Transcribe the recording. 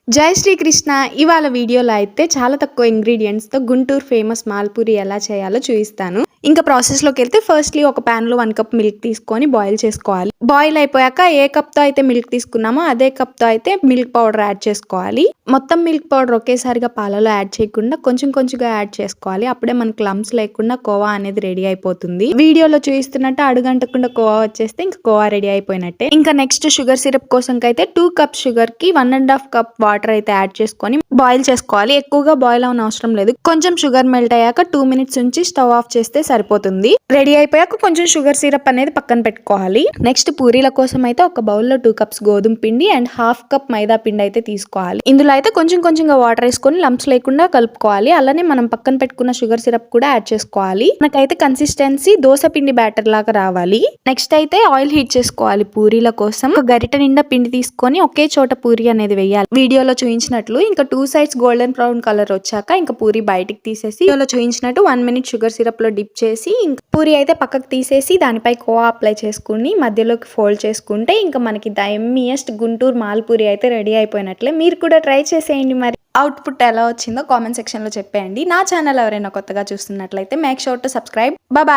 జై శ్రీకృష్ణ. ఇవాళ వీడియోలో అయితే చాలా తక్కువ ఇంగ్రీడియంట్స్తో గుంటూరు ఫేమస్ మాల్పూరి ఎలా చేయాలో చూపిస్తాను. ఇంకా ప్రాసెస్లోకి వెళ్తే ఫస్ట్లీ ఒక ప్యాన్లో 1 కప్ మిల్క్ తీసుకొని బాయిల్ చేసుకోవాలి. బాయిల్ అయిపోయాక ఏ కప్తో అయితే మిల్క్ తీసుకున్నామో అదే కప్తో అయితే మిల్క్ పౌడర్ యాడ్ చేసుకోవాలి. మొత్తం మిల్క్ పౌడర్ ఒకేసారిగా పాలలో యాడ్ చేయకుండా కొంచెం కొంచెంగా యాడ్ చేసుకోవాలి. అప్పుడే మనకు లమ్స్ లేకుండా కోవా అనేది రెడీ అయిపోతుంది. వీడియోలో చూపిస్తున్నట్టు అడుగంటకుండా కోవా వచ్చేస్తే ఇంకా కోవా రెడీ అయిపోయినట్టే. ఇంకా నెక్స్ట్ షుగర్ సిరప్ కోసం అయితే 2 కప్ షుగర్ కి 1.5 కప్ వాటర్ అయితే యాడ్ చేసుకొని బాయిల్ చేసుకోవాలి. ఎక్కువగా బాయిల్ అవన అవసరం లేదు. కొంచెం షుగర్ మెల్ట్ అయ్యాక 2 మినిట్స్ ఉంచి స్టవ్ ఆఫ్ చేస్తే సరిపోతుంది. రెడీ అయిపోయాక కొంచెం షుగర్ సిరప్ అనేది పక్కన పెట్టుకోవాలి. నెక్స్ట్ పూరీల కోసం అయితే ఒక బౌల్లో 2 కప్స్ గోధుమ పిండి అండ్ 1/2 కప్ మైదా పిండి అయితే తీసుకోవాలి. ఇందులో అయితే కొంచెం కొంచెంగా వాటర్ వేసుకొని లంప్స్ లేకుండా కలుపుకోవాలి. అలానే మనం పక్కన పెట్టుకున్న షుగర్ సిరప్ కూడా యాడ్ చేసుకోవాలి. మనకైతే కన్సిస్టెన్సీ దోస పిండి బ్యాటర్ లాగా రావాలి. నెక్స్ట్ అయితే ఆయిల్ హీట్ చేసుకోవాలి. పూరీల కోసం ఒక గరిట నిండా పిండి తీసుకొని ఒకే చోట పూరి అనేది వేయాలి. వీడియోలో చూపించినట్లు ఇంకా 2 సైడ్స్ గోల్డెన్ బ్రౌన్ కలర్ వచ్చాక ఇంకా పూరి బయటికి తీసేసి వీడియోలో చూపించినట్టు 1 మినిట్ షుగర్ సిరప్ లో డిప్ చేసి ఇంకా పూరి అయితే పక్కకు తీసేసి దానిపై కోవా అప్లై చేసుకుని మధ్యలోకి ఫోల్డ్ చేసుకుంటే ఇంకా మనకి ద ఎమ్మియెస్ట్ గుంటూరు మాల్పూరి అయితే రెడీ అయిపోయినట్లే. మీరు కూడా ట్రై చేసేయండి. మరి అవుట్పుట్ ఎలా వచ్చిందో కామెంట్ సెక్షన్ లో చెప్పేయండి. నా ఛానల్ ఎవరైనా కొత్తగా చూస్తున్నట్లయితే make sure to subscribe. Bye.